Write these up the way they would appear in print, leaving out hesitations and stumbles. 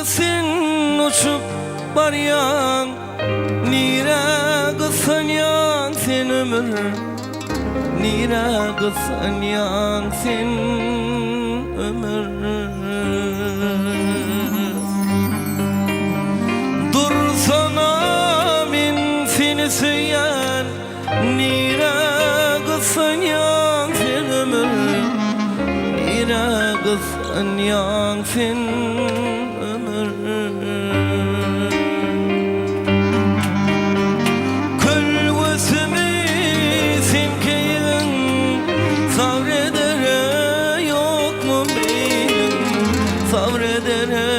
sen uçup baryan, nire kısanyan sen ömür, nire kısanyan sen ömür. Dursana min seni söyleyen, nire kısanyan sen ömür, nire kısanyan sen ömür. Kölvesimi sen keyin sabredere yok mu meylim, sabredere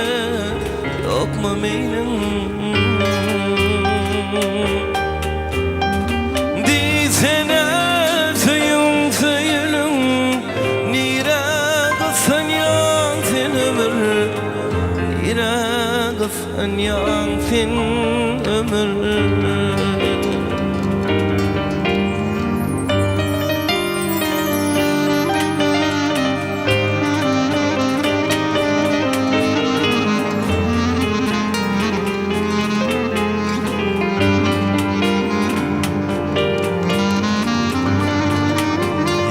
yok mu meylim. Dizene söyün söyülüm, nire kısanyan sen ömür, nire kısanyan sen ömür.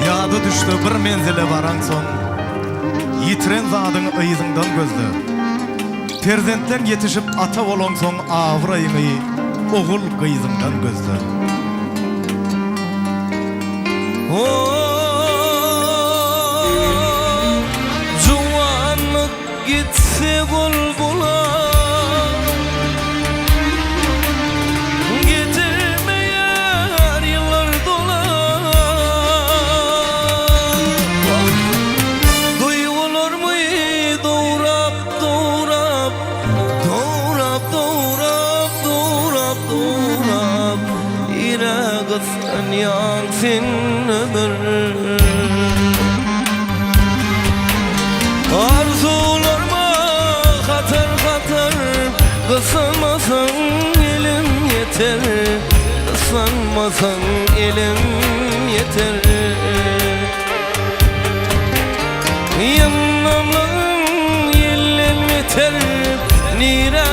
Yadı düştü bir menzile varan son, yitiren zadın ıyızından gözlü. Perzentler yetişip ata olan son avrayını, oğul kıyızından gözlü. Juvanlık gitse bulbula, getirmeyer yıllar dola. Duyulur mu doğrap doğrap, doğrap doğrap, doğrap doğrap, ire kısanyan sen ömür. Arzularıma katar katar, kısanmasan elim yeter, kısanmasan elim yeter. Yanımın yellen yeter, nire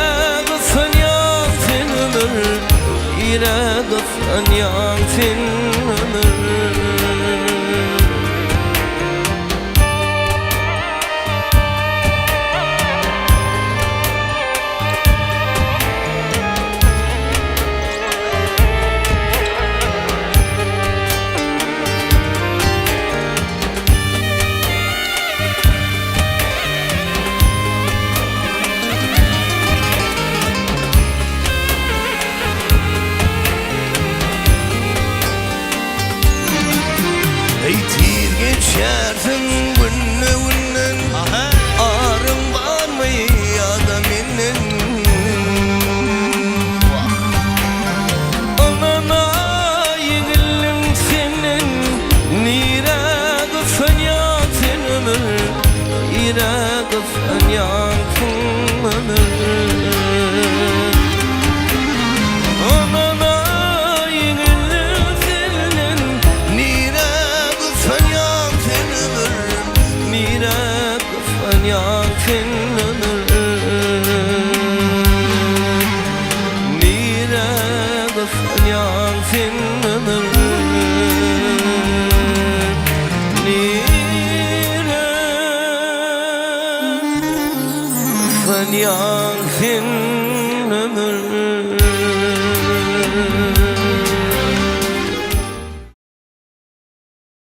kısanyan sen ömür, nire kısanyan sen ömür. Eytir geçersin günne günnen, arın var mı ya da minin? Anana yenillim senin, nire kısanyan sen ömür, nire kısanyan sen ömür. Anana yenillim senin, nire kısanyan sen ömür, nire kısanyan sen ömür. Nire kısanyan sen ömür, nire kısanyan sen